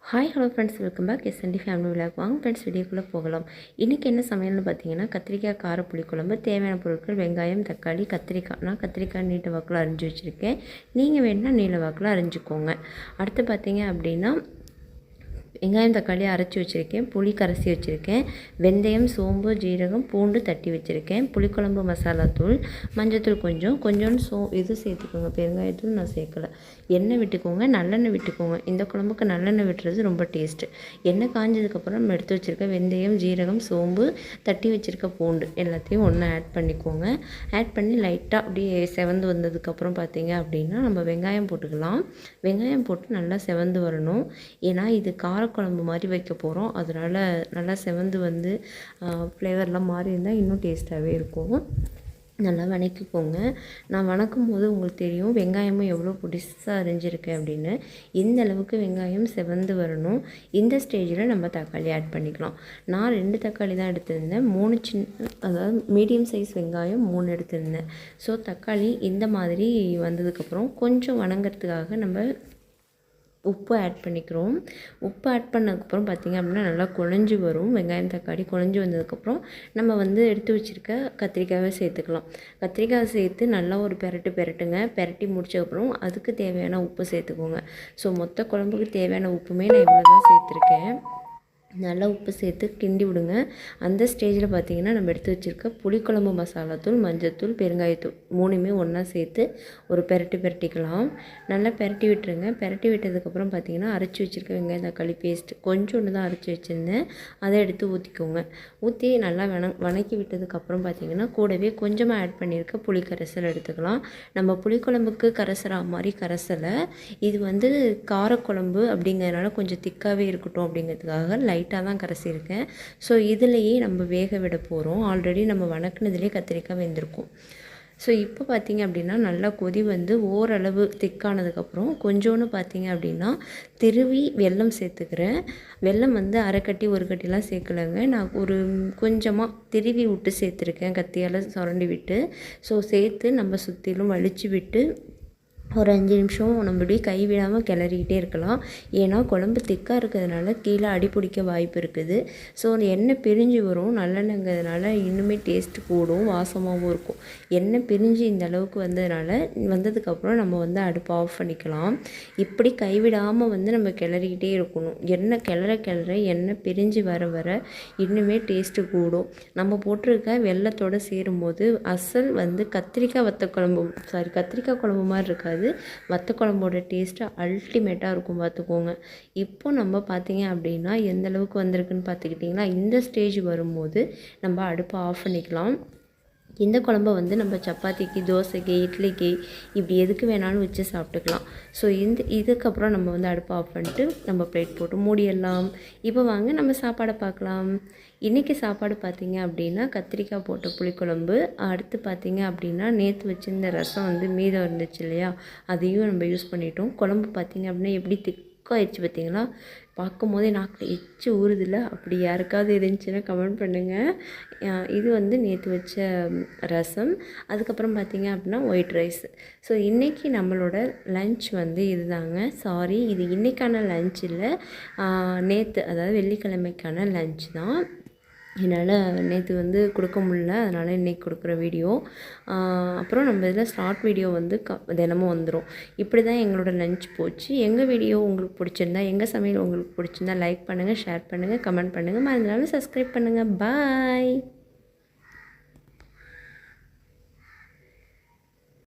Hi hello friends, welcome back. SND family vlog. வாங்க friends, வீடியோக்குள்ளே போகலாம். இன்றைக்கி என்ன சமையல்னு பார்த்தீங்கன்னா, கத்திரிக்காய் கார புளிக்குழம்பு. தேவையான பொருட்கள்: வெங்காயம், தக்காளி, கத்திரிக்காய். நான் கத்திரிக்காய் நீட்ட வாக்கில் அரிஞ்சு வச்சுருக்கேன். நீங்கள் வேணுன்னா நீல வாக்கில் அரிஞ்சுக்கோங்க. அடுத்து பார்த்தீங்க அப்படின்னா, வெங்காயம் தக்காளி அரைச்சி வச்சுருக்கேன். புளி கரைச்சி வச்சுருக்கேன். வெந்தயம், சோம்பு, ஜீரகம், பூண்டு தட்டி வச்சுருக்கேன். புளிக்குழம்பு மசாலா தூள், மஞ்சத்தூள் கொஞ்சோண்டு இது சேர்த்துக்கோங்க. பெருங்காயத்தூள் நான் சேர்க்கலை. எண்ணெய் விட்டுக்கோங்க, நல்லெண்ணெய் விட்டுக்கோங்க. இந்த குழம்புக்கு நல்லெண்ணெய் விட்டுறது ரொம்ப டேஸ்ட்டு. எண்ணெய் காஞ்சதுக்கப்புறம் நம்ம எடுத்து வச்சுருக்க வெந்தயம், ஜீரகம், சோம்பு, தட்டி வச்சுருக்க பூண்டு எல்லாத்தையும் ஒன்றா ஆட் பண்ணிக்கோங்க. ஆட் பண்ணி லைட்டாக அப்படியே செவந்து வந்ததுக்கப்புறம் பார்த்தீங்க அப்படின்னா, நம்ம வெங்காயம் போட்டுக்கலாம். வெங்காயம் போட்டு நல்லா செவந்து வரணும். ஏன்னா இது காரக்குழம்பு மாதிரி வைக்க போகிறோம். அதனால் நல்லா செவந்து வந்து ஃப்ளேவர்லாம் மாறி இருந்தால் இன்னும் டேஸ்ட்டாகவே இருக்கும். நல்லா வணக்கிக்கோங்க. நான் வணக்கும் போது உங்களுக்கு தெரியும் வெங்காயமும் எவ்வளோ பொடிசாக அரிஞ்சிருக்கேன் அப்படின்னு. இந்த அளவுக்கு வெங்காயம் செவந்து வரணும். இந்த ஸ்டேஜில் நம்ம தக்காளி ஆட் பண்ணிக்கலாம். நான் 2 தக்காளி தான் எடுத்திருந்தேன். 3 அதாவது மீடியம் சைஸ் வெங்காயம் 3 எடுத்திருந்தேன். ஸோ தக்காளி இந்த மாதிரி வந்ததுக்கப்புறம் கொஞ்சம் வணங்கிறதுக்காக நம்ம உப்பு ஆட் பண்ணிக்கிறோம். உப்பு ஆட் பண்ணதுக்கப்புறம் பார்த்திங்க அப்படின்னா நல்லா குழஞ்சி வரும். வெங்காயம் தக்காளி குழஞ்சி வந்ததுக்கப்புறம் நம்ம வந்து எடுத்து வச்சுருக்க கத்திரிக்காயை சேர்த்துக்கலாம். கத்திரிக்காயை சேர்த்து நல்லா ஒரு பெரட்டுங்க. பெரட்டி முடிச்சதுக்கப்புறம் அதுக்கு தேவையான உப்பு சேர்த்துக்கோங்க. ஸோ மொத்த குழம்புக்கு தேவையான உப்புமே நான் இவ்வளோ தான் சேர்த்துருக்கேன். நல்லா உப்பு சேர்த்து கிண்டி விடுங்க. அந்த ஸ்டேஜில் பார்த்திங்கன்னா நம்ம எடுத்து வச்சுருக்க புளிக்குழம்பு மசாலாத்தூள், மஞ்சத்தூள், பெருங்காயத்தூள் 3மே ஒன்றா சேர்த்து ஒரு பெரட்டிக்கலாம். நல்லா பெரட்டி விட்டுருங்க. பெரட்டி விட்டதுக்கப்புறம் பார்த்திங்கன்னா அரைச்சி வச்சுருக்க வெங்காயம் தக்காளி பேஸ்ட்டு கொஞ்சோண்டு தான் அரைச்சி வச்சுருந்தேன். அதை எடுத்து ஊற்றிக்கோங்க. ஊற்றி நல்லா வணக்கி விட்டதுக்கப்புறம் பார்த்திங்கன்னா கூடவே கொஞ்சமாக ஆட் பண்ணியிருக்க புளி கரைசல் எடுத்துக்கலாம். நம்ம புளிக்குழம்புக்கு கரைசலா மாதிரி கரைசலை இது வந்து காரக்குழம்பு அப்படிங்கிறதுனால கொஞ்சம் திக்காகவே இருக்கட்டும் அப்படிங்கிறதுக்காக லைட்டாக தான் கரைச்சிருக்கேன். ஸோ இதிலையே நம்ம வேக விட போகிறோம். ஆல்ரெடி நம்ம வணக்கினதுலேயே கத்திரிக்காய் வெந்திருக்கும். ஸோ இப்போ பார்த்திங்க அப்படின்னா நல்லா கொதி வந்து ஓரளவு திக்கானதுக்கப்புறம் கொஞ்சோன்னு பார்த்திங்க அப்படின்னா திருவி வெல்லம் சேர்த்துக்கிறேன். வெல்லம் வந்து அரை கட்டி ஒரு கட்டிலாம் சேர்க்கலைங்க. நான் ஒரு கொஞ்சமாக திருவி விட்டு சேர்த்துருக்கேன், கத்தியால் சுரண்டி விட்டு. ஸோ சேர்த்து நம்ம சுற்றிலும் வலிச்சு விட்டு ஒரு 5 நிமிஷம் நம்ம இப்படி கைவிடாமல் கிளறிக்கிட்டே இருக்கலாம். ஏன்னா குழம்பு திக்காக இருக்கிறதுனால கீழே அடி பிடிக்க வாய்ப்பு இருக்குது. ஸோ எண்ணெய் பிரிஞ்சு வரும். நல்லெண்ணெய்ங்கிறதுனால இன்னுமே டேஸ்ட்டு கூடும், வாசமாகவும் இருக்கும். எண்ணெய் பிரிஞ்சு இந்த அளவுக்கு வந்ததுக்கப்புறம் நம்ம வந்து அடுப்பை ஆஃப் பண்ணிக்கலாம். இப்படி கைவிடாமல் வந்து நம்ம கிளறிக்கிட்டே இருக்கணும். எண்ணெய் கிளற எண்ணெய் பிரிஞ்சு வர இன்னுமே டேஸ்ட்டு கூடும். நம்ம போட்டிருக்க வெல்லத்தோடு சேரும்போது அசல் வந்து கத்திரிக்காய் குழம்பு மாதிரி இருக்காது. வத்த குழம்போட டேஸ்ட்டு அல்டிமேட்டாக இருக்கும், பார்த்துக்கோங்க. இப்போ நம்ம பார்த்திங்க அப்படின்னா எந்த அளவுக்கு வந்திருக்குன்னு பார்த்துக்கிட்டிங்கன்னா இந்த ஸ்டேஜ் வரும்போது நம்ம அடுப்பை ஆஃப் பண்ணிக்கலாம். இந்த குழம்பை வந்து நம்ம சப்பாத்திக்கு, தோசைக்கு, இட்லிக்கு இப்படி எதுக்கு வேணாலும் வச்சு சாப்பிட்டுக்கலாம். ஸோ இதுக்கப்புறம் நம்ம வந்து அடுப்பை ஆஃப் பண்ணிட்டு நம்ம பிளேட் போட்டு மூடிடலாம். இப்போ வாங்க நம்ம சாப்பாடை பார்க்கலாம். இன்றைக்கி சாப்பாடு பார்த்திங்க அப்படின்னா கத்திரிக்காய் போட்ட புளிக்குழம்பு. அடுத்து பார்த்திங்க அப்படின்னா நேற்று வச்சுருந்த ரசம் வந்து மீதம் இருந்துச்சு இல்லையா, அதையும் நம்ம யூஸ் பண்ணிட்டோம். குழம்பு பார்த்திங்க அப்படின்னா எப்படி திக்காகிடுச்சு பார்த்திங்களா? பார்க்கும் போதே நாக்கில் எச்சு ஊறுதில்ல. அப்படி யாருக்காவது இருந்துச்சுன்னா கமெண்ட் பண்ணுங்கள். இது வந்து நேற்று வச்ச ரசம். அதுக்கப்புறம் பார்த்திங்க அப்படின்னா ஒயிட் ரைஸ். ஸோ இன்றைக்கி நம்மளோட லன்ச் வந்து இதுதாங்க. சாரி, இது இன்றைக்கான லன்ச் இல்லை, நேற்று அதாவது வெள்ளிக்கிழமைக்கான லன்ச் தான். என்னால் நேற்று வந்து கொடுக்க முடியல, அதனால் இன்றைக்கி கொடுக்குற வீடியோ. அப்புறம் நம்ம இதில் ஷார்ட் வீடியோ வந்து தினமும் வந்துடும். இப்படி தான் எங்களோட லன்ச் போச்சு. எங்கள் வீடியோ உங்களுக்கு பிடிச்சிருந்தா, எங்கள் சமையல் உங்களுக்கு பிடிச்சிருந்தா லைக் பண்ணுங்கள், ஷேர் பண்ணுங்கள், கமெண்ட் பண்ணுங்கள். மறந்துடாமல் சப்ஸ்கிரைப் பண்ணுங்கள். பாய்.